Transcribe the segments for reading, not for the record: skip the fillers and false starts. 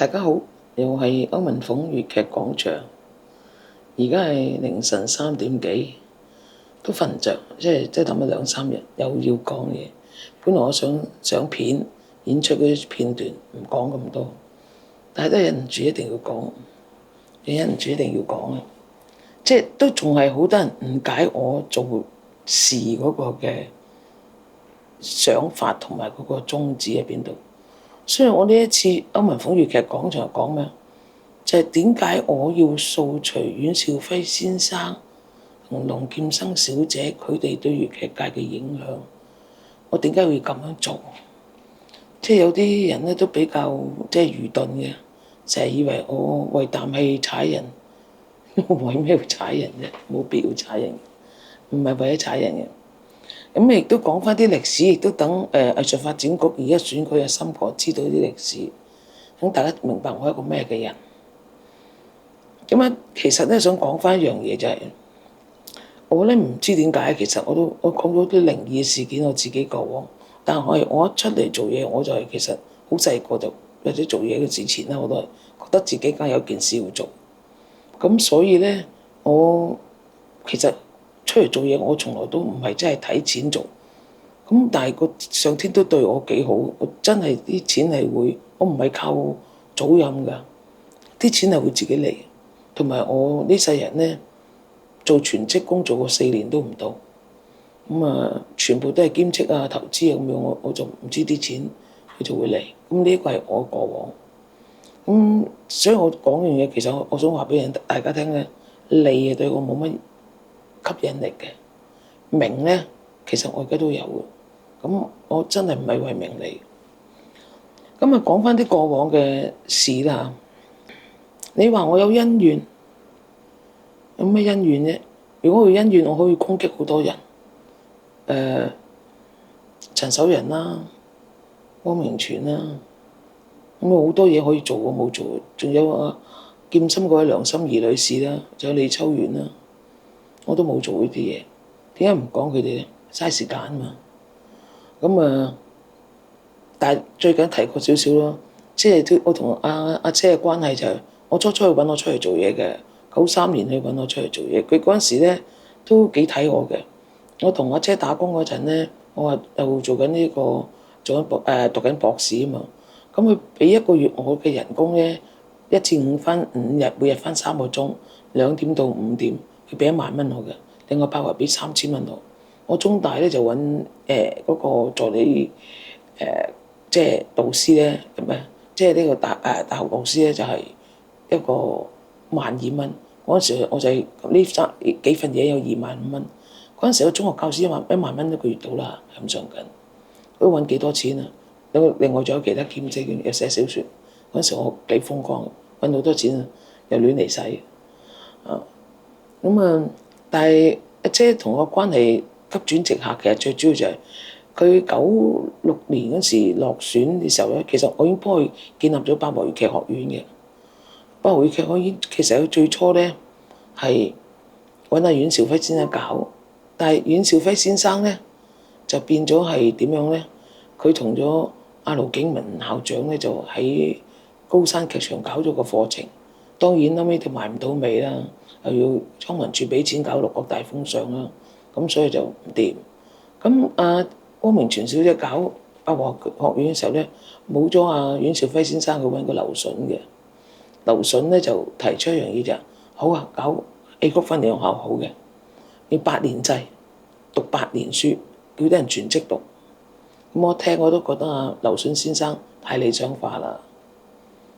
大家好，又係歐文鳳粵劇廣場。而家係凌晨3點幾，都瞓唔着，即係等咗2-3日，又要講嘢。本來我想上片演出嗰啲片段，唔講咁多，但係都忍唔住一定要講，忍唔住一定要講啊！即係都仲係好多人誤解我做事嗰個嘅想法同埋嗰個宗旨喺邊度。所以我呢一次歐文鳳粵劇廣場講咩？就係點解我要掃除阮兆輝先生同龍劍生小姐佢哋對粵劇界嘅影響？我點解會咁樣做？即係有啲人咧都比較愚鈍嘅，成日以為我為啖氣踩人，為咩要踩人啫？冇必要踩人，唔係為咗踩人嘅。咁亦都講翻啲歷史，亦都等藝術發展局而家選舉嘅心國知道啲歷史，等大家明白我係一個咩嘅人。咁啊，其實咧想講翻一樣嘢就係，我咧唔知點解，其實我講咗啲靈異事件我自己過往，但係我一出嚟做嘢，我就係其實好細個就或者做嘢嘅之前咧，我都係覺得自己梗係有件事要做。咁所以咧，我其實出嚟做嘢，我從來都唔係真係睇錢做。咁但係個上天都對我幾好，我真係啲錢係會，我唔係靠祖蔭㗎，啲錢係會自己嚟。同埋我呢世人咧做全職工做過4年都唔到，咁啊全部都係兼職啊投資啊咁樣，我就唔知啲錢佢就會嚟。咁呢一個係我過往。咁所以我講樣嘢，其實我想話俾大家聽咧，利啊對我冇乜吸引力嘅，名咧其實我而家都有嘅。咁我真係唔係為名利。咁啊講翻啲過往嘅事啦。你話我有恩怨，有咩恩怨啫？如果有恩怨，我可以攻擊好多人，陳守仁啦、汪明荃啦，咁好多嘢可以做，我冇做。仲有劍心嗰位梁心怡女士啦，仲有李秋元啦，我都冇做呢啲嘢。點解唔講佢哋咧？嘥時間啊嘛。咁但係最近提過少少咯，即係我同阿姐嘅關係就係，我初去揾我出嚟做嘢嘅，93年去揾我出嚟做嘢。佢嗰陣時咧都幾睇我嘅。我同阿姐打工嗰陣咧，我話又做緊呢個讀緊博士啊嘛。咁佢俾一個月我嘅人工咧，1至5返5日，每日返3個鐘，2點到5點，佢俾1萬蚊我嘅，另外包埋俾3000蚊我。我中大咧就揾嗰個助理即係導師咧，咁啊，即係呢個大學導師咧就係一個12,000蚊。嗰陣時我就係呢幾份嘢有25,000蚊。嗰陣時我中學教師1萬蚊一個月到啦，咁上緊。都揾幾多錢啊？另外仲有其他兼職，又寫小説。嗰陣時我幾瘋狂，揾好多錢啊，又亂嚟使啊。但係阿姐同我關係急轉直下，其實最主要就係佢96年嗰時落選嘅時候咧，其實我已經幫佢建立咗八和粵劇學院嘅。八和粵劇學院其實佢最初咧係揾阿阮兆輝先生搞，但係阮兆輝先生咧就變咗係點樣咧？佢同咗阿盧景文校長咧就喺高山劇場搞咗個課程，當然後尾就賣唔到尾啦，又要康文署俾錢搞六國大封相啦，咁所以就唔掂。咁汪明荃小姐搞八和學院嘅時候咧，冇咗阮兆輝先生，佢揾個劉筍嘅。劉筍咧就提出一樣嘢就好啊，搞戲曲訓練學校好嘅，要8年制，讀8年書，叫啲人全職讀。咁我聽我都覺得劉筍先生太理想化啦。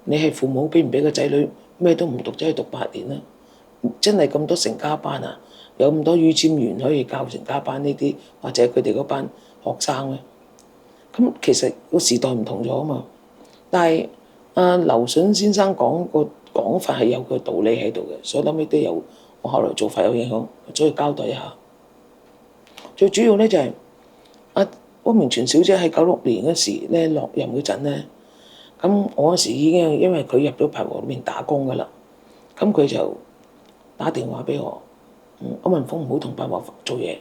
你係父母，俾唔俾個仔女咩都唔讀，走去讀8年啦？真係咁多成家班啊？有咁多于占元可以教成家班呢啲，或者佢哋嗰班學生咧？咁其實個時代唔同咗啊嘛。但係劉筍先生講個講法係有佢道理喺度嘅，所以後尾都有我後來做法有影響，所以交代一下。最主要咧就係汪明荃小姐喺96年嗰時咧落任嗰陣咧，咁我嗰時已經因為佢入咗八和裏面打工噶啦，咁佢就打電話俾我，歐文鳳唔好同八和做嘢，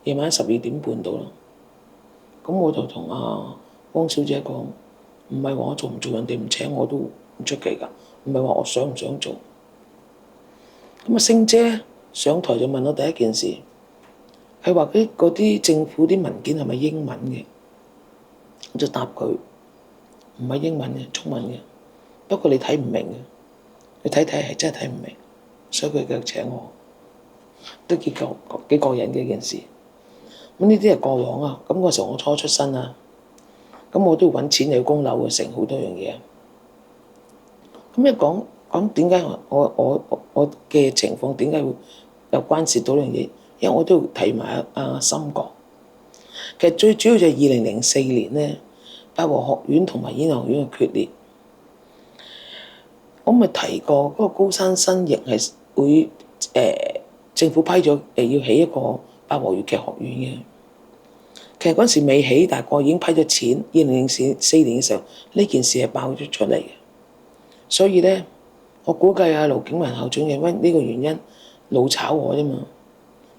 夜晚12點半到啦。咁我就同汪小姐講，唔係話我做唔做人哋唔請我都唔出奇㗎，唔係話我想唔想做。咁啊，星姐上台就問我第一件事，係話嗰啲政府啲文件係咪英文嘅？我就答佢唔係英文嘅，中文嘅。不過你睇唔明嘅，你睇係真係睇唔明，所以佢繼續請我，都幾過癮嘅一件事。咁呢啲係過往啊，咁嗰時候我初出身啊，咁我都要揾錢，又要供樓，成好多樣嘢。咁一講點解我嘅情況點解會有關涉到呢樣嘢？因為我都要提埋阿森哥。其實最主要就係2004年呢，八和學院同埋演藝學院嘅決裂。我咪提過嗰個高山新翼係會政府批咗要起一個八和粵劇學院嘅。其實嗰陣時未起，但係我已經批咗錢。2004年嘅時候，呢件事係爆咗出嚟嘅。所以咧，我估計阿盧景文校長因為呢個原因老炒我啫嘛。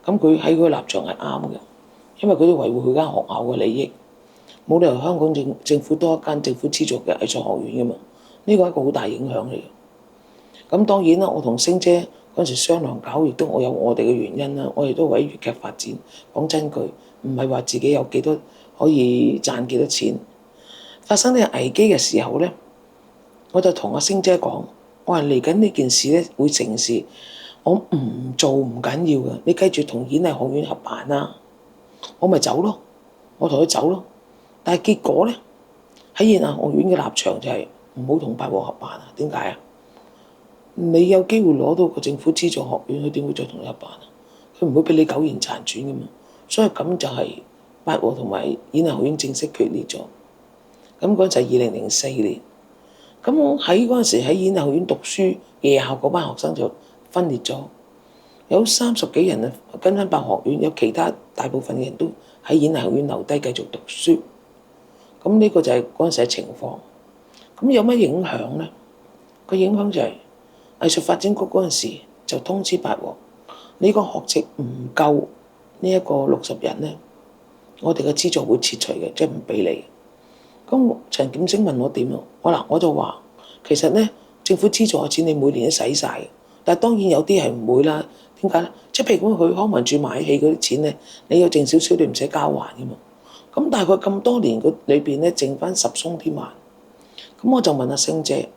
咁佢喺佢立場係啱嘅，因為佢都維護佢間學校嘅利益，冇理由香港政府多一間政府資助嘅藝術學院噶嘛。呢個係一個好大影響嚟嘅。咁當然啦，我同星姐嗰陣時商量搞，亦都我有我哋嘅原因啦。我哋都為粵劇發展。講真句，唔係話自己有幾多可以賺幾多錢。發生呢個危機嘅時候咧，我就同阿星姐講，我話嚟緊呢件事咧會成事，我唔做唔緊要嘅，你繼續同演藝學院合辦啦，我咪走咯，我同佢走咯。但係結果咧，喺演藝學院嘅立場就係唔好同八和合辦啊。點解啊？你有機會攞到個政府資助學院，佢點會再同你合辦啊？佢唔會俾你苟延殘喘噶嘛。所以咁就係八和同埋演藝學院正式決裂咗。咁嗰就係2004年。咁我喺嗰陣時喺演藝學院讀書，夜校嗰班學生就分裂咗，有30幾人啊跟翻八學院，有其他大部分嘅人都喺演藝學院留低繼續讀書。咁呢個就係嗰陣時嘅情況。咁有乜影響咧？個影響就係藝術發展局嗰陣時就通知八和，你個學籍唔夠呢一個60人咧，我哋嘅資助會撤除嘅，即係唔俾你。咁陳劍聲問我點啊？我就話其實咧，政府資助嘅錢你每年都使晒嘅，但係當然有啲係唔會啦。點解咧？即係譬如佢康文署買戲嗰啲錢咧，你有剩少少，你唔使交還嘅嘛。咁大概咁多年個裏邊咧，剩翻10鬆啲萬。咁我就問阿星姐，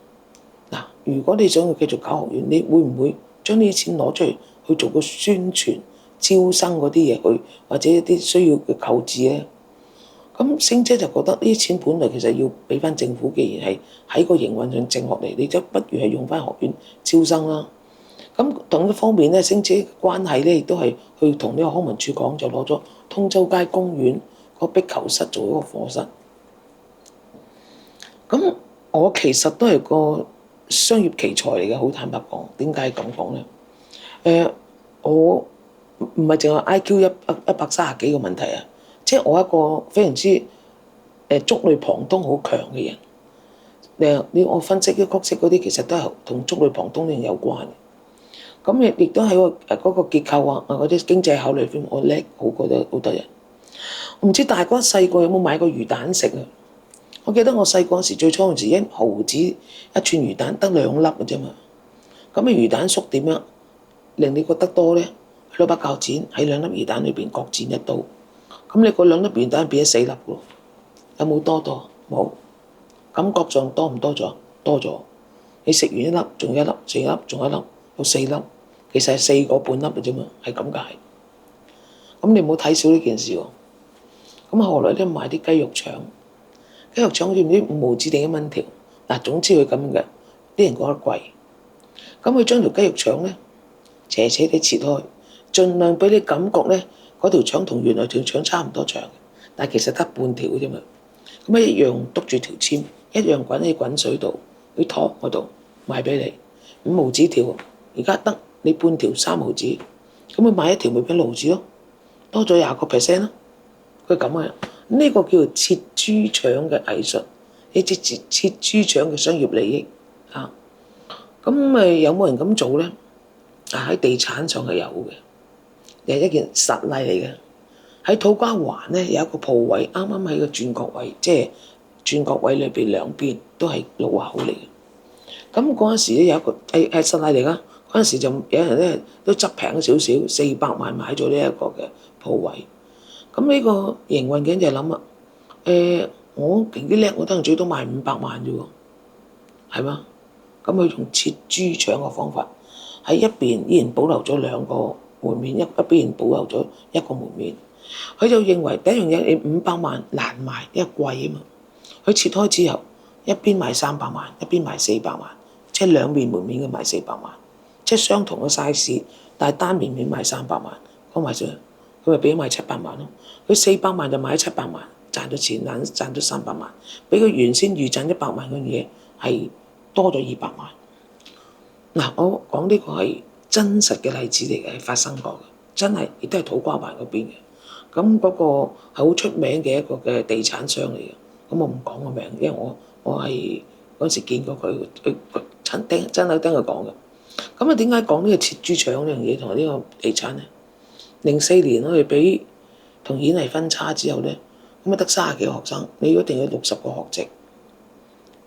嗱，如果你想去繼續搞學院，你會唔會將呢啲錢攞出嚟去做個宣傳、招生嗰啲嘢去，或者一啲需要嘅購置咧？咁星姐就覺得呢啲錢本來其實要俾翻政府，既然係喺個營運上剩落嚟，你就不如係用翻學院招生啦。咁同一方面咧，星姐關係咧亦都係去同呢個康文署講，就攞咗通州街公園個壁球室做一個課室。咁我其實都係個商業奇才嚟嘅，好坦白講。點解咁講咧？我唔係淨係 IQ 130幾個問題啊！即係我一個非常之觸類旁通好強嘅人。我分析啲曲式嗰啲，其實都係同觸類旁通呢有關嘅。咁亦都喺嗰個結構啊，嗰啲經濟考慮方面，我叻好過好多人。我唔知大哥細個有冇買過魚蛋食啊？我記得我細個嗰時最初嗰時1毫子一串魚蛋得2粒嘅啫嘛。咁啊魚蛋縮點樣令你覺得多咧？攞把鉸剪喺2粒魚蛋裏邊各剪一刀。咁你嗰2粒魚蛋變咗4粒喎，有冇多？冇。感覺上多唔多咗？多咗。你食完1粒，仲有1粒，食1粒，仲有1粒，有4粒。其實係4個半粒嘅啫嘛，係咁解。咁你唔好睇少呢件事喎。咁後來咧買啲雞肉腸，雞肉腸好似唔知5毫子定1蚊條。嗱，總之佢咁嘅，啲人覺得貴。咁佢將條雞肉腸咧斜斜地切開，盡量俾你感覺咧。嗰條腸同原來條腸差唔多長，但係其實得半條嘅啫嘛。咁一樣篤住條籤，一樣滾喺滾水度，去湯嗰度賣俾你5毫子條。而家得你半條3毫子，咁佢買1條咪俾6毫子咯，多咗20% 咯。佢咁啊，呢個叫做切豬腸嘅藝術，你切豬腸嘅商業利益啊。咁咪有冇人咁做咧？喺地產上係有嘅。係一件實例嚟嘅。喺土瓜灣咧有一個鋪位，啱啱喺個轉角位，即係轉角位裏邊兩邊都係路口嚟嘅。咁嗰陣時咧有一個係實例嚟㗎，嗰陣時就有人咧都執平少少，400萬買咗呢一個嘅鋪位。咁呢個營運嘅人就諗啦，我勁啲叻，我得最多賣500萬啫喎，係嘛？咁佢用切豬腸嘅方法，喺一邊依然保留咗2個門面，一邊保留咗1個門面。佢就認為第一樣嘢，你500萬難賣，因為貴啊嘛。佢切開之後，一邊賣300萬，一邊賣400萬，即係兩面門面嘅賣400萬，即係相同嘅 size，但係單面面賣300萬，講埋咗，佢咪俾咗賣700萬咯。佢400萬就買咗700萬，賺咗錢，賺咗300萬，比佢原先預賺100萬嘅嘢係多咗200萬。嗱，我講呢個係真實嘅例子嚟嘅，係發生過嘅，真係亦都係土瓜灣嗰邊嘅。咁嗰個係好出名嘅一個嘅地產商嚟嘅。咁我唔講個名，因為我係嗰時見過佢真係聽佢講嘅。咁啊，點解講呢個切豬腸呢樣嘢同埋呢個地產咧？04年我哋俾同演藝分叉之後咧，咁啊得30幾個學生，你一定要60個學籍，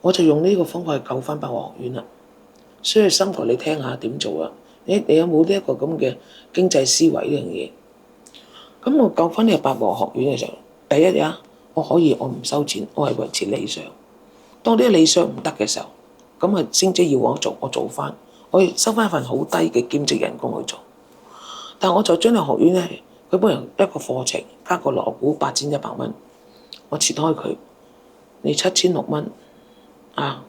我就用呢個方法去救翻百和學院啦。所以心求你聽下點做啊？你有冇呢一個咁嘅經濟思維呢樣嘢？咁我救翻呢個百和學院嘅時候，第一呀，我可以我唔收錢，我係維持理想。當呢個理想唔得嘅時候，咁啊星姐要我做，我做翻，我收翻一份好低嘅兼職人工去做。但我就將呢個學院咧，佢本來一個課程加個鑼鼓8100蚊，我切開佢，你7600蚊啊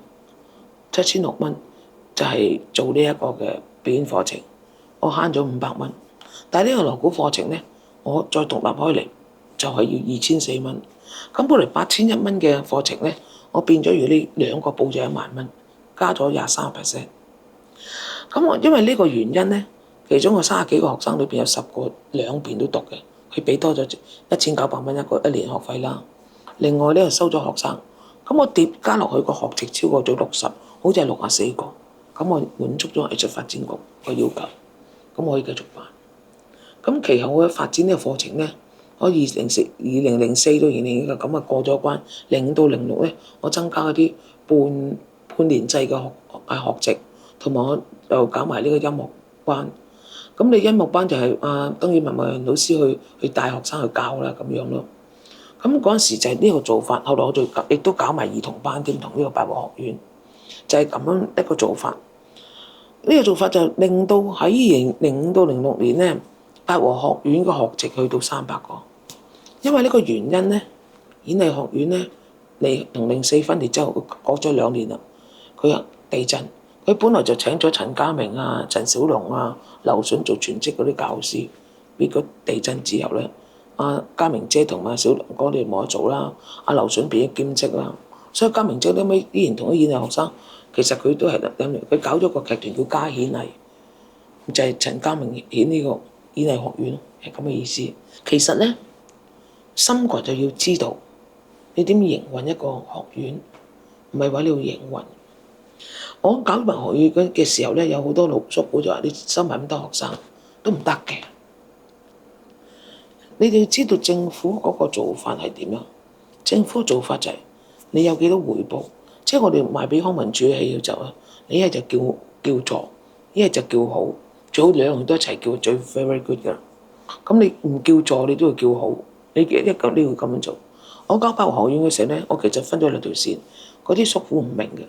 ，7600蚊就係做呢一個嘅表演課程，我慳咗500蚊。但係呢個鑼鼓課程咧，我再獨立開嚟就係要2400蚊。咁本來8100蚊嘅課程咧，我變咗如呢2個報咗1萬蚊，加咗23%。咁我因為呢個原因咧，其中個30幾個學生裏邊有10個兩邊都讀嘅，佢俾多咗1900蚊一年學費啦。另外咧又收咗學生，咁我疊加落去個學籍超過咗60，好似係64個。咁我滿足咗藝術發展局個要求，咁我可以繼續辦。咁其後我發展呢個課程咧，我2004到2005咁啊過咗關，05到06咧，我增加嗰啲半年制嘅學籍，同埋我又搞埋呢個音樂班。咁你音樂班就係當然文人老師去帶學生去教啦咁樣咯。咁嗰陣時就係呢個做法，後來我就亦都搞埋兒童班添，同呢個百和學院就係咁樣一個做法。呢個做法就令到喺2005到06年咧，百和學院個學籍去到300個。因為呢個原因咧，演藝學院咧，你同04分裂之後，過咗2年啦，佢有地震，佢本來就請咗陳家明啊、陳小龍啊、劉筍做全職嗰啲教師，結果地震之後咧，家明姐同埋小龍哥哋冇得做啦，劉筍變咗兼職啦，所以家明姐後尾依然同啲演藝學生。其實佢都係佢搞咗個劇團叫家顯藝，就係陳家明演呢個演藝學院，係咁嘅意思。其實咧，心國就要知道你點營運一個學院，唔係話你要營運。我搞埋學院嘅時候咧，有好多老叔父就話：你收埋咁多學生都唔得嘅。你哋要知道政府嗰個做法係點樣？政府嘅做法就係你有幾多回報。即係我哋賣俾康文署嘅戲要走啊！你一係就叫座，一係就叫好，最好2樣都一齊叫最 very good 㗎。咁你唔叫座，你都要叫好。你一咁你要咁樣做。我搞百和學院嘅時候咧，我其實分咗2條線，嗰啲叔父唔明嘅。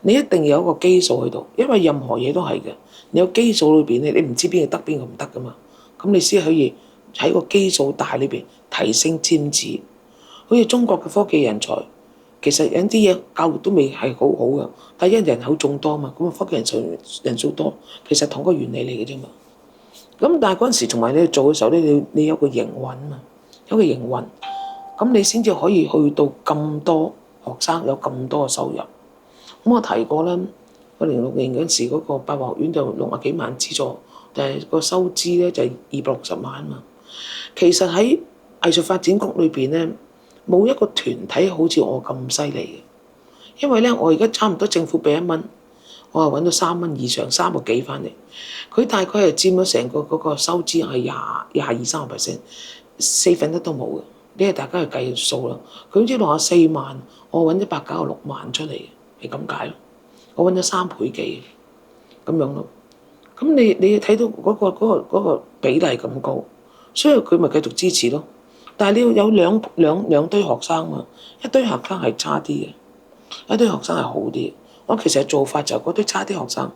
你一定要有一個基數喺度，因為任何嘢都係嘅。你有基數裏邊咧，你唔知邊個得邊個唔得噶嘛。咁你先可以喺個基數大裏邊提升尖子。好似中國嘅科技人才。其實有啲嘢教育都未係好好嘅，但係因為人口眾多嘛，咁啊科技人數多，其實同個原理嚟嘅啫嘛。咁但係嗰陣時同埋你做嘅時候咧，你有個營運嘛，有個營運，咁你先至可以去到咁多學生有咁多嘅收入。咁我提過啦，我06年嗰陣時嗰個百和學院就60幾萬資助，但係個收支咧就係260萬嘛。其實喺藝術發展局裏邊咧，冇一個團體好似我咁犀利嘅，因為咧我而家差唔多政府俾1蚊，我係揾到3蚊以上，3個幾翻嚟。佢大概係佔咗成個嗰個收支係22-23%，4分一都冇嘅。係大家去計數啦。佢知道64萬，我揾196萬出嚟，係咁解咯。我揾咗3倍幾咁樣咯。咁你睇到嗰個比例咁高，所以佢咪繼續支持咯。但係你要有兩堆學生嘛，一堆學生係差啲嘅，一堆學生係好啲。我其實做法就嗰堆差啲學生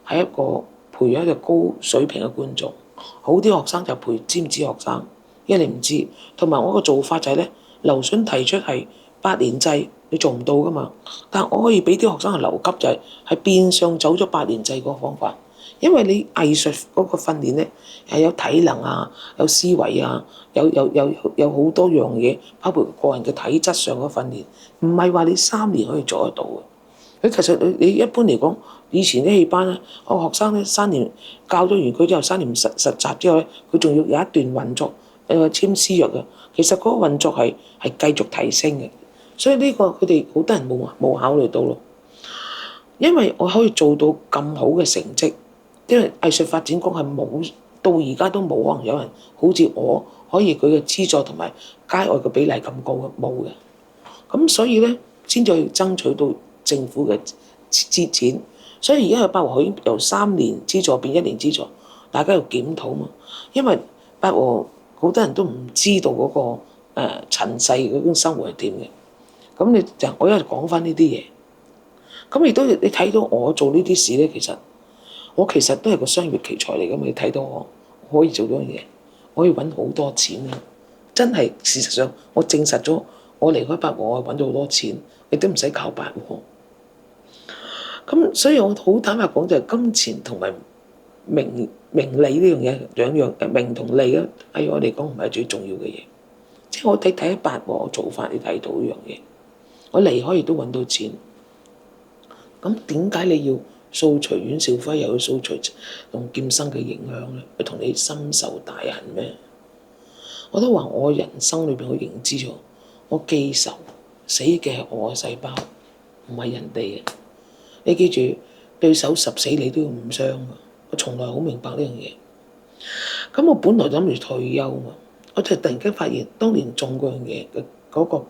係一個培養一個高水平嘅觀眾，好啲學生就培尖子學生，因為你唔知。同埋我個做法就係咧，劉筍提出係8年制，你做唔到噶嘛。但係我可以俾啲學生係留級，就係變相走咗8年制嗰個方法。因為你藝術嗰個訓練咧係有體能啊，有思維啊，有好多樣嘢，包括個人嘅體質上嘅訓練，唔係話你3年可以做得到嘅。佢其實你一般嚟講，以前啲戲班咧，我學生咧3年教咗完佢之後，3年實習之後咧，佢仲要有一段運作，簽師約嘅。其實嗰個運作係繼續提升嘅，所以呢個佢哋好多人冇考慮到咯。因為我可以做到咁好嘅成績。因為藝術發展局係冇到而家都冇可能有人好似我可以佢嘅資助同埋街外嘅比例咁高嘅，冇嘅。咁所以咧先至去爭取到政府嘅資錢。所以而家嘅八和學院由3年資助變1年資助，大家要檢討嘛。因為八和好多人都唔知道嗰個塵世嗰種生活係點嘅。咁我一係講翻呢啲嘢。咁亦都你睇到我做呢啲事咧，我其實都係個商業奇才嚟㗎嘛！你睇到我可以做到嘢，我可以揾好多錢啊！真係事實上，我證實咗我離開八和，我揾到好多錢，亦都唔使靠八和。咁所以我好坦白講，就係金錢同埋名利呢樣嘢兩樣，名同利咧，喺我嚟講唔係最重要嘅嘢。即係我睇八和做法，你睇到呢樣嘢，我離開亦都揾到錢。咁點解你要掃除阮兆輝，又要掃除龍劍生嘅影響咧？佢同你深仇大恨咩？我都話我人生裏邊我認知咗，我記仇死嘅係我嘅細胞，唔係人哋嘅。你記住，對手十死你都要5傷㗎。我從來好明白呢樣嘢。咁我本來諗住退休嘛，我就突然間發現，當年種嗰樣嘢嘅嗰個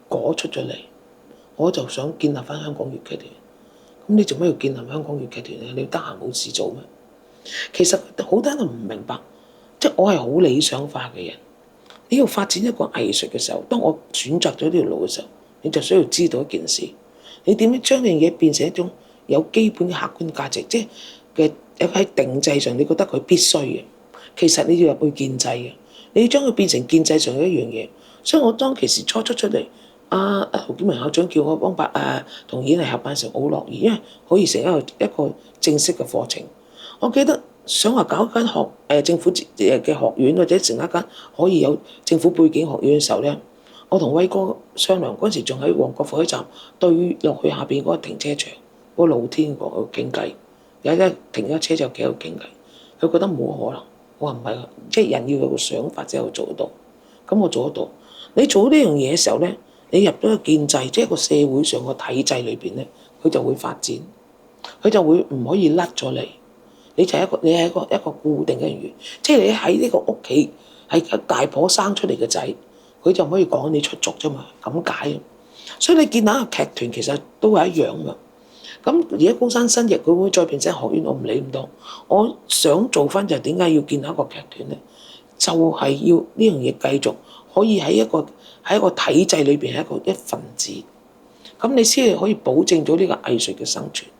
果出咗嚟，我就想建立翻香港粵劇團。咁你做咩要建立香港粵劇團咧？你得閒冇事做咩？其實好多人都唔明白，即係我係好理想化嘅人。你要發展一個藝術嘅時候，當我選擇咗呢條路嘅時候，你就需要知道一件事：你點樣將呢樣嘢變成一種有基本嘅客觀價值，即係喺定制上，你覺得佢必須嘅。其實你要入去建制嘅，你要將佢變成建制上嘅一樣嘢。所以我當其時初出嚟。陶建文校長叫我幫同演藝合辦時候，我好樂意，因為可以成一個正式嘅課程。我記得想話搞一間政府嘅學院，或者成一間可以有政府背景學院嘅時候咧，我同威哥商量嗰陣時，仲喺旺角火車站對落去下邊嗰個停車場嗰個露天嗰度傾偈，有一停咗車就企喺度傾偈。佢覺得冇可能，我話唔係，即係人要有個想法先可以做得到。咁我做得到。你做呢樣嘢嘅時候咧，你入咗個建制，即係個社會上個體制裏邊咧，佢就會發展，佢就會唔可以甩咗你。你係一個固定嘅人員，即係你喺呢個屋企係大婆生出嚟嘅仔，佢就唔可以趕你出族啫嘛，咁解。所以你見到個劇團其實都係一樣噶。咁而家高山新翼佢會唔會再變成學院？我唔理咁多。我想做翻就係點解要建立一個劇團咧？就係要呢樣嘢繼續可以喺一個體制裏邊係一份子，咁你先係可以保證咗呢個藝術嘅生存。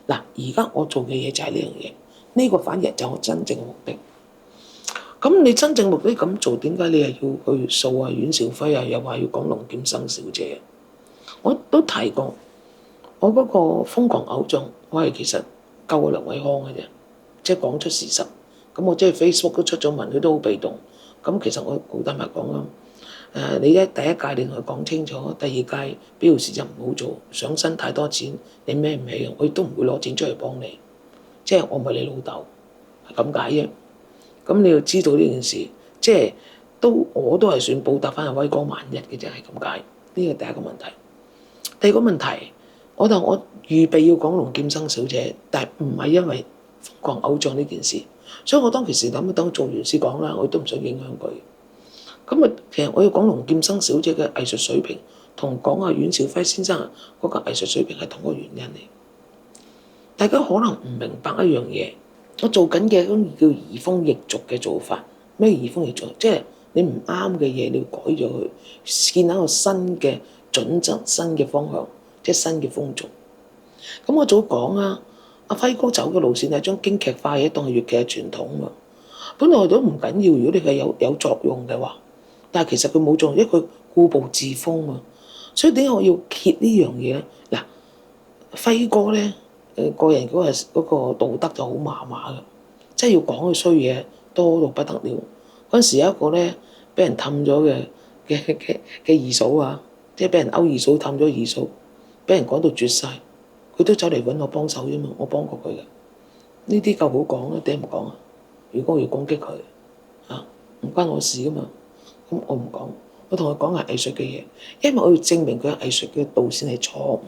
嗱，而家我做嘅嘢就係呢樣嘢，呢個反而就係我真正嘅目的。咁你真正目的咁做，點解你係要去掃阮兆輝啊？又話要講龍劍生小姐？我都提過，我嗰個瘋狂偶像，我係其實救阿梁偉康嘅啫，即係講出事實。咁我即係 Facebook 都出咗文，佢都好被動。咁其實我好坦白講啦。你第一屆你同佢講清楚，第二屆標示就唔好做，上身太多錢，你孭唔起，我亦都唔會攞錢出嚟幫你，即係我唔係你老豆，係咁解啫。咁你要知道呢件事，即係我都係算報答翻阿威哥萬一嘅啫，係咁解。呢個第一個問題。第二個問題，我預備要講龍劍生小姐，但係唔係因為瘋狂偶像呢件事，所以我當其時諗等做完先講啦，我都唔想影響佢。咁啊，其實我要講龍劍生小姐嘅藝術水平，同講阿阮兆輝先生嗰個藝術水平係同個原因嚟。大家可能唔明白一樣嘢，我做緊嘅嗰種叫移風易俗嘅做法。咩移風易俗？即係你唔啱嘅嘢，你要改咗佢，建立一個新嘅準則、新嘅方向，即係新嘅風俗。咁我早講啊，阿輝哥走嘅路線係將京劇化嘢當係粵劇嘅傳統嘛。本來都唔緊要，如果你係有作用嘅話，但係其實佢冇作用，因為佢固步自封嘛。所以點解我要揭呢樣嘢咧？嗱，輝哥咧，個人嗰個道德就好麻麻嘅，即係要講佢衰嘢多到不得了。嗰陣時有一個咧，俾人氹咗嘅二嫂啊，即係俾人勾二嫂氹咗二嫂，俾人講到絕晒，佢都走嚟揾我幫手啫嘛，我幫過佢嘅。呢啲夠好講啦，點唔講啊？如果我要攻擊佢啊，唔關我事噶嘛，咁我唔講，我同佢講係藝術嘅嘢，因為我要證明佢藝術嘅路線係錯誤，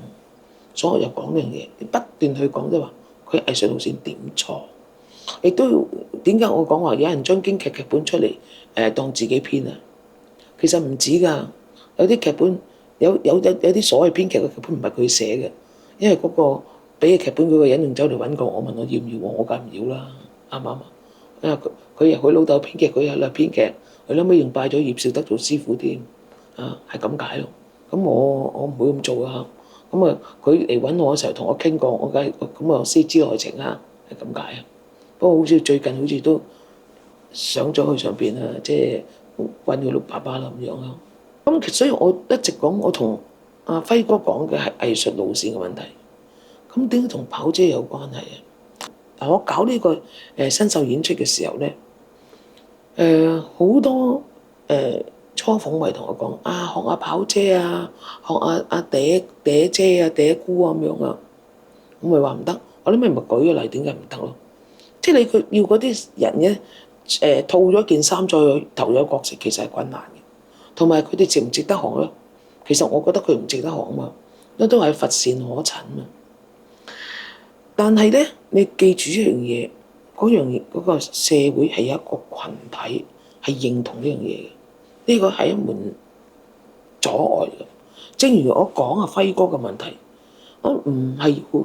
所以我又講呢樣嘢，不斷去講即係話佢藝術路線點錯，亦都要點解我講話有人將京劇劇本出嚟當自己編啊？其實唔止㗎，有啲劇本有啲所謂編劇嘅劇本唔係佢寫嘅，因為嗰個俾嘅劇本嗰個人仲走嚟揾過我，問我要唔要，我梗係唔要啦，啱唔啱啊？因為佢老豆編劇，佢又係編劇，佢後尾仲拜咗葉紹德做師傅添，啊係咁解咯。咁我唔會咁做啊。咁啊，佢嚟揾我嘅時候同我傾過，我梗係咁啊，先知內情啊，係咁解啊。不過好似最近好似都上咗去上邊啊，即係揾佢老爸爸啦咁樣咯。咁所以我一直講我同阿輝哥講嘅係藝術路線嘅問題。咁點解同跑姐有關係啊？嗱，我搞呢個新秀演出嘅時候咧，好多初訪咪同我講啊，學阿跑姐啊，學阿嗲姐啊、嗲姑啊咁樣啊，我咪話唔得。我諗咪舉個例，點解唔得咯？即係你佢要嗰啲人咧，套咗件衫再投咗角色，其實係困難嘅。同埋佢哋值唔值得學咧？其實我覺得佢唔值得學啊嘛，都係乏善可陳啊。但係咧，你記住一樣嘢，嗰個社會係有一個群體係認同呢樣嘢嘅，呢個係一門阻礙嘅。正如我講阿輝哥嘅問題，我唔係要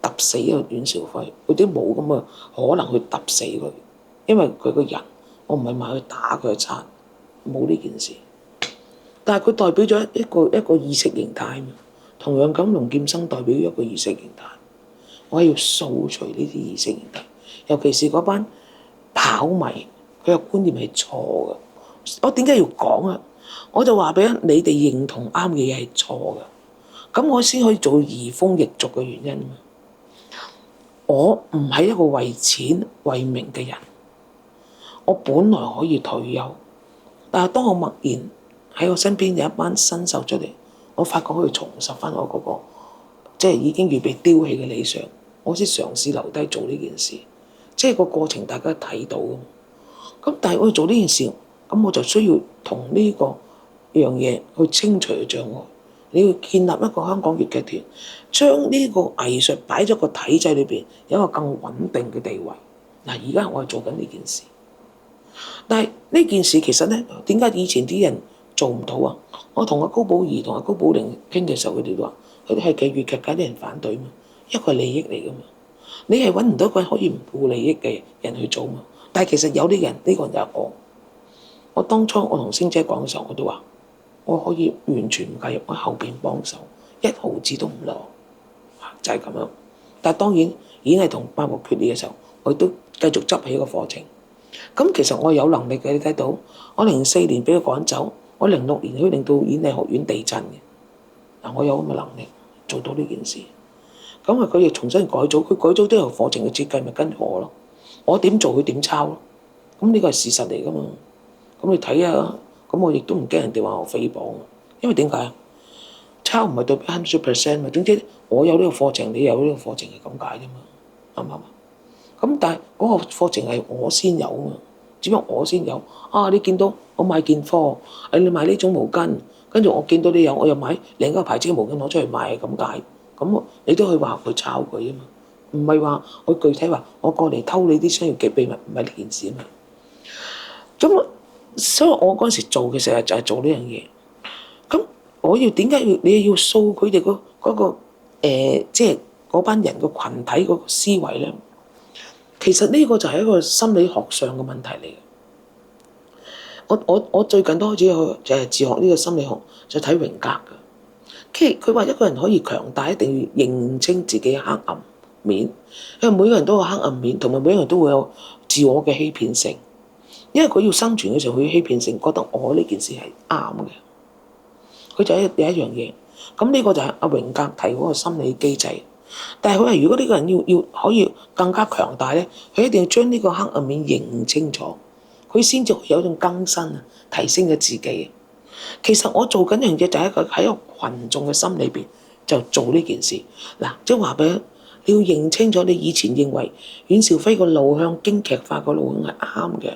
揼死阿阮兆輝，佢都冇咁嘅可能去揼死佢，因為佢個人，我唔係買去打佢一餐，冇呢件事。但係佢代表咗一個意識形態嘛，同樣咁龍劍生代表一個意識形態。我要掃除呢啲意識形態，尤其是嗰班跑迷，佢嘅觀念係錯嘅。我點解要講啊？我就話俾你哋認同啱嘅嘢係錯嘅，咁我先可以做移風易俗嘅原因嘛。我唔係一個為錢為名嘅人，我本來可以退休，但係當我默然喺我身邊有一班新秀出嚟，我發覺可以重拾翻我嗰個即係已經預備丟棄嘅理想。我先嘗試留低做呢件事，即係個過程大家睇到。咁但係我要做呢件事，咁我就需要同呢個樣嘢去清除障礙。你要建立一個香港粵劇團，將呢個藝術擺咗個體制裏邊，有一個更穩定嘅地位。嗱，而家我係做緊呢件事，但係呢件事其實咧，點解以前啲人做唔到啊？我同阿高寶儀同阿高寶玲傾嘅時候，佢哋話佢哋係嘅粵劇界啲人反對嘛。一個利益嚟噶嘛，你係揾唔到一個可以唔顧利益嘅人去做嘛？但係其實有啲人，呢個人就係我當初我同星姐講嘅時候，我都話我可以完全唔介入，我後邊幫手，一毫子都唔攞，就係咁樣。但係當然已經係同八無決裂嘅時候，我亦都繼續執起個課程。咁其實我有能力嘅，你睇到我04年俾佢趕走，我06年可以令到演藝學院地震嘅。嗱，我有咁嘅能力做到呢件事。咁啊，佢亦重新改組，佢改組都有課程嘅設計，咪跟我咯。我點做佢點抄咯。咁呢個係事實嚟噶嘛。咁你睇下，咁我亦都唔驚人哋話我誹謗，因為點解啊？抄唔係對100% 嘛。總之我有呢個課程，你有呢個課程係咁解啫嘛，啱唔啱啊？咁但係嗰個課程係我先有啊嘛，只不過我先有啊。你見到我買件貨，你買呢種毛巾，跟住我見到你有，我又買另一個牌子嘅毛巾攞出嚟賣，係咁解。咁你都可以話佢抄佢啊嘛，唔係話我具體話我過嚟偷你啲商業嘅秘密，唔係呢件事啊嘛。咁所以我嗰陣時做嘅時候就係做呢樣嘢。咁我要點解你要掃佢哋嗰個即係嗰班人嘅群體嗰個思維咧？其實呢個就係一個心理學上嘅問題嚟嘅。我最近都開始去就係自學呢個心理學，就睇榮格嘅。其實佢話一個人可以強大，一定要認清自己嘅黑暗面，因為每個人都有黑暗面，同埋每個人都會有自我嘅欺騙性。因為佢要生存嘅時候，佢要欺騙性，覺得我呢件事係啱嘅。佢就有一樣嘢，咁呢個就係阿榮格提嗰個心理機制。但係佢話，如果呢個人要可以更加強大咧，佢一定要將呢個黑暗面認清楚，佢先至有一種更新啊，提升咗自己。其實我做緊一樣嘢，就係喺一個群眾嘅心裏邊就做呢件事。嗱，即係話俾你要認清楚，你以前認為阮兆輝個路向京劇化個路向係啱嘅，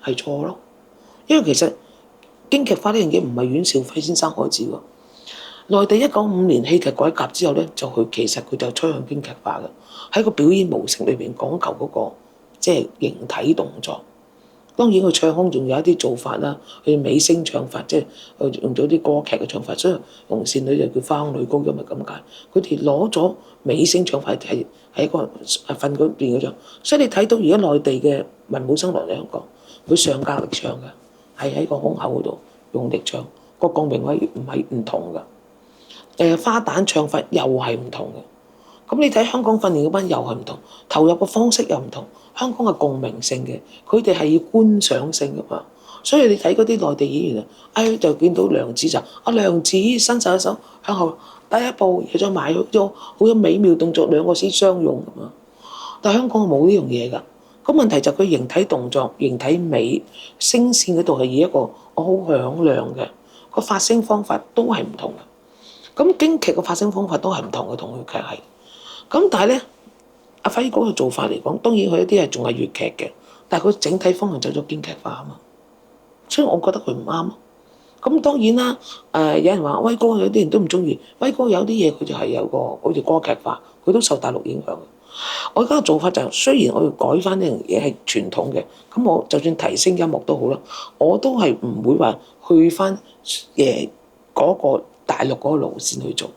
係錯咯。因為其實京劇化呢樣嘢唔係阮兆輝先生開始喎。內地1955年戲劇改革之後咧，其實佢就趨向京劇化嘅，喺個表演模式裏邊講求嗰個即係形體動作。當然佢唱腔仲有一啲做法啦，佢美聲唱法，即係用咗啲歌劇嘅唱法，所以紅線女就叫花腔女高音咪咁解。佢哋攞咗美聲唱法係一個瞓嗰邊嗰種，所以你睇到而家內地嘅文武生落嚟香港，佢上格力唱嘅，係喺個胸口嗰度用力唱，個共鳴位唔同㗎。花旦唱法又係唔同嘅，咁你睇香港訓練嗰班又係唔同，投入嘅方式又唔同。香港係共鳴性嘅，佢哋係要觀賞性㗎嘛。所以你睇嗰啲內地演員啊，就見到梁子就梁子伸手一手向後第一步，又再埋咗好有美妙動作，兩個先相擁咁嘛。但香港冇呢樣嘢㗎。咁問題就佢形體動作、形體美、聲線嗰度係以一個我好響亮嘅個發聲方法都係唔同嘅。咁京劇嘅發聲方法都係唔同嘅，同粵劇係。咁但係咧，阿輝哥嘅做法嚟講，當然佢一啲係仲係粵劇嘅，但係佢整體方向走咗京劇化啊嘛。所以我覺得佢唔啱。咁當然啦，有人話威哥有啲人都唔中意，威哥有啲嘢佢就係有個好似歌劇化，佢都受大陸影響。我而家嘅做法就係，雖然我要改翻呢樣嘢係傳統嘅，咁我就算提升音樂都好啦，我都係唔會話去翻嗰個大陸嗰個路線去做。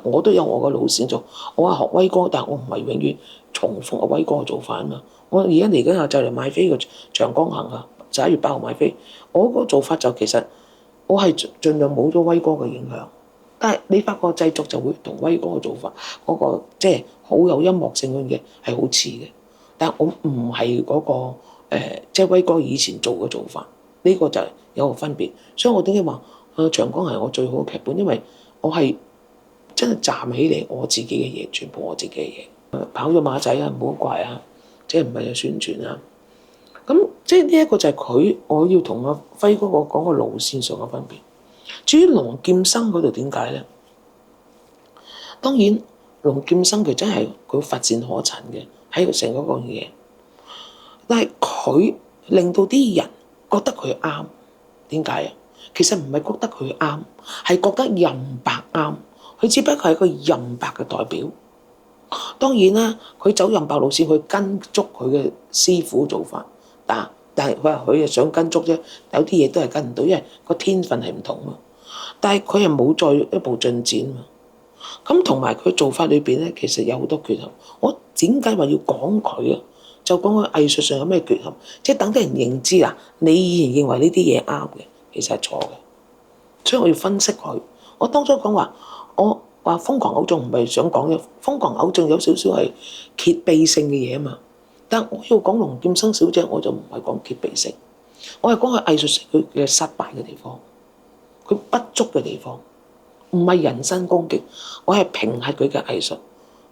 我都有我個路線做。我話學威哥，但係我唔係永遠重複阿威哥嘅做法啊嘛。我而家嚟緊就嚟買飛個長江行啊，11月8號買飛。我個做法就其實我係盡量冇咗威哥嘅影響，但係你發覺製作就會同威哥嘅做法嗰個即係好有音樂性嘅嘢係好似嘅，但係我唔係嗰個即係威哥以前做嘅做法，呢個就係有個分別。所以我點解話長江係我最好嘅劇本，因為我係真係站起嚟我自己嘅嘢，全部我自己嘅嘢。跑咗馬仔啊，唔好怪啊，即係唔係有宣傳啊。咁即係呢一個就係佢，我要同阿輝哥講個路線上嘅分別。至於龍劍生嗰度點解咧？當然龍劍生佢真係佢乏善可陳嘅喺個成嗰個嘢，但係佢令到啲人覺得佢啱。點解啊？其實唔係覺得佢啱，係覺得任白啱。佢只不過係一個任白嘅代表。當然啦，佢走任白路線，佢跟足佢嘅師傅做法。但係佢又想跟足啫，有啲嘢都係跟唔到，因為個天分係唔同嘛。但係佢又冇再一步進展嘛。咁同埋佢做法裏邊咧，其實有好多缺陷。我點解話要講佢啊？就講佢藝術上有咩缺陷，即係等啲人認知啦。你以前認為呢啲嘢啱嘅，其實係錯嘅。所以我要分析佢。我當初講話，我話瘋狂偶像唔係想講嘅，瘋狂偶像有少少係揭秘性嘅嘢啊嘛。但我要講龍劍生小姐，我就唔係講揭秘性，我係講佢藝術上佢嘅失敗嘅地方，佢不足嘅地方，唔係人身攻擊，我係評核佢嘅藝術。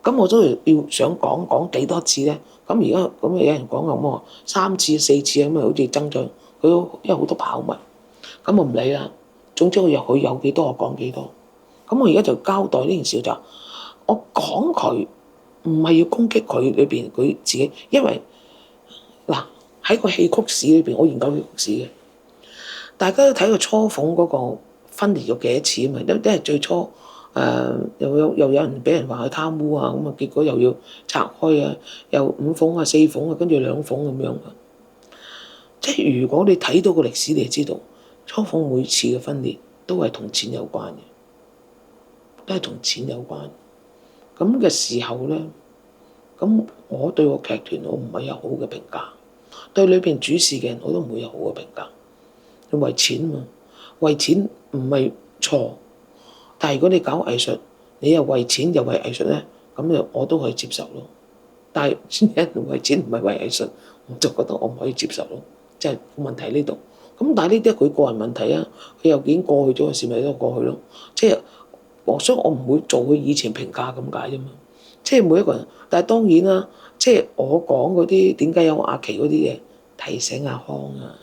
咁我都要想講幾多次咧？咁而家咁有人講咁3次4次咁啊，好似增長佢因為好多跑物，咁我唔理啦。總之佢有幾多我講幾多。咁我而家就交代呢件事就我講佢。唔係要攻擊佢裏邊佢自己，因為嗱喺個戲曲史裏邊，我研究戲曲史嘅，大家都睇過雛鳳嗰個分裂咗幾多次啊嘛，因為最初又有人俾人話佢貪污啊，咁啊結果又要拆開啊，又5鳳啊4鳳啊，跟住2鳳咁樣啊，即係如果你睇到個歷史，你就知道鑄鳳每次嘅分裂都係同錢有關嘅，都係同錢有關。咁嘅時候咧，咁我對個劇團我唔係有好嘅評價，對裏邊主事嘅人我都唔會有好嘅評價。你為錢嘛，為錢唔係錯，但係如果你搞藝術，你又為錢又為藝術咧，咁就我都可以接受咯。但係有人為錢唔係為藝術，我就覺得我唔可以接受咯。即係問題呢度。咁但係呢啲係佢個人問題啊，佢又已經過去咗嘅事咪都過去咯。即係所以我唔會做佢以前評價咁解啫嘛。即係每一個人，但係當然啦，即係我講嗰啲點解有阿琪嗰啲嘢提醒阿康啊，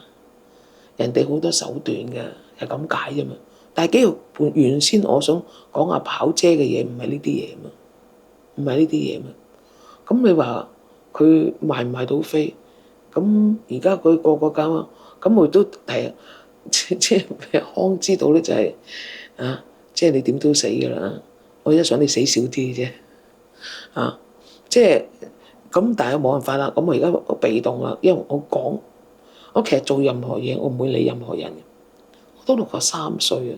人哋好多手段嘅係咁解啫嘛。但係幾個原先我想講阿跑姐嘅嘢唔係呢啲嘢嘛，唔係呢啲嘢嘛。咁你話佢賣唔賣到飛？咁而家佢個個間啊，咁我都係即係康知道咧就係啊，即係你點都死㗎啦。我而家想你死少啲啫，啊，即係咁，但係冇辦法啦。咁我而家被動啦，因為我其實做任何嘢，我唔會理任何人。我都63歲啊，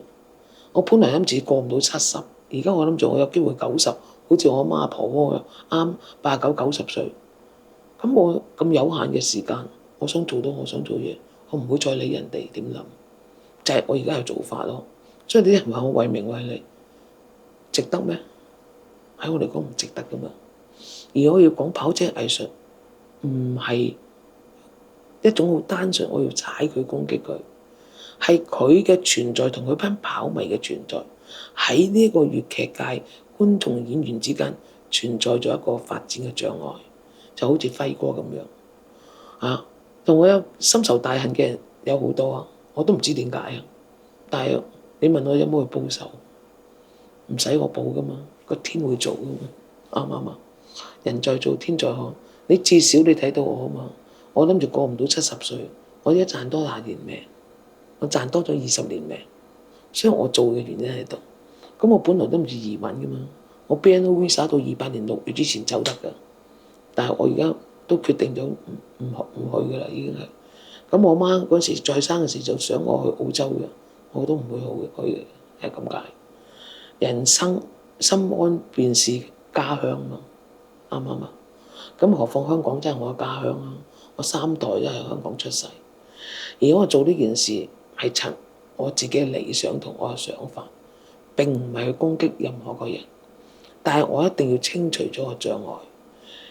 我本來諗住過唔到70，而家我諗住我有機會90，好似我阿媽阿婆咁啱89、90歲。咁我咁有限嘅時間，我想做到我想做嘢，我唔會再理人哋點諗，就係我而家嘅做法咯。所以啲人話我為名為利，值得咩？喺我嚟講唔值得噶嘛。而我要講跑車藝術，唔係一種好單純，我要踩佢攻擊佢，係佢嘅存在同佢班跑迷嘅存在喺呢個粵劇界觀眾演員之間存在咗一個發展嘅障礙。就好似輝哥咁樣啊，同我有深仇大恨嘅人有好多啊，我都唔知點解啊。但係你問我有冇去報仇，唔使我報噶嘛，個天會做噶嘛，啱唔啱啊？人在做天在看，你至少你睇到我啊嘛。我諗住過唔到70歲，我而家賺多20年命，我賺多咗20年命，所以我做嘅原因喺度。咁我本來都唔住移民噶嘛，我 BNO Visa 到28年6月之前走得噶。但係我而家都決定咗唔去噶啦，已經係。咁我媽嗰時再生嘅時就想我去澳洲嘅，我都唔會去嘅，係咁解。人生心安便是家鄉嘛，啱唔啱啊？咁何況香港真係我嘅家鄉啊！我3代都喺香港出世，而我做呢件事係憑我自己嘅理想同我嘅想法，並唔係去攻擊任何個人。但係我一定要清除咗個障礙。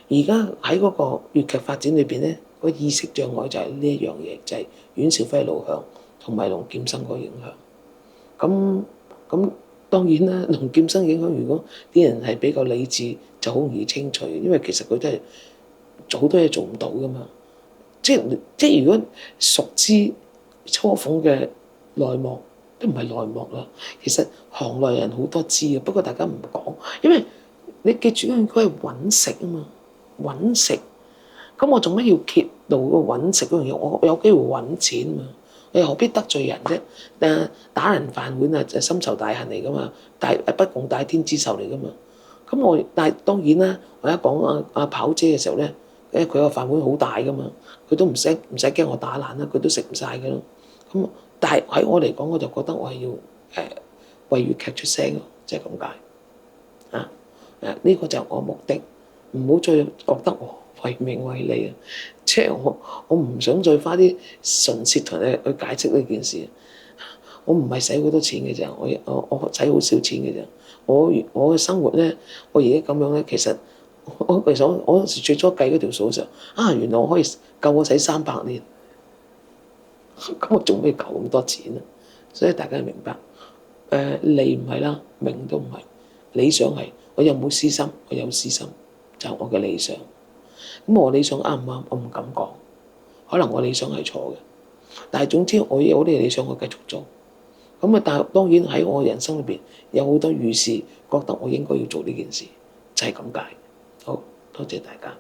而家喺嗰個粵劇發展裏邊咧，個意識障礙就係呢一樣嘢，就係阮兆輝路向同埋龍劍生個影響。咁當然啦，龍劍生影響，如果啲人係比較理智，就好容易清除，因為其實佢都係做好多嘢做唔到噶嘛。即係如果熟知鑄鳳嘅內幕，都唔係內幕啦。其實行內人好多知嘅，不過大家唔講，因為你記住佢係揾食啊嘛。揾食，咁我做乜要揭露個揾食嗰樣嘢？我有機會揾錢嘛，你何必得罪人啫？打人飯碗啊，就深仇大恨嚟噶嘛，不共戴天之仇嚟噶嘛。咁但係當然啦，我一講阿跑姐嘅時候咧，佢個飯碗好大噶嘛，佢都唔使驚我打爛啦，佢都食唔晒噶咯。咁但係喺我嚟講，我就覺得我係要為粵劇出聲咯，即係咁解啊。呢個就係我目的。唔好再覺得我為名為利啊！即係我唔想再花啲唇舌同你去解釋呢件事。我唔係使好多錢嘅咋，我使好少錢嘅咋。我嘅生活咧，我而家咁樣咧，其實我嗰時最初計嗰條數就原來我可以夠我使300年。咁我仲未夠咁多錢啊！所以大家明白，利唔係啦，名都唔係，理想係我有冇私心，我有私心。就係我嘅理想，咁我理想啱唔啱？我唔敢講，可能我理想係錯嘅，但係總之我有啲理想，我繼續做。咁但係當然喺我人生裏邊有好多預示，覺得我應該要做呢件事，就係咁解。好，多謝大家。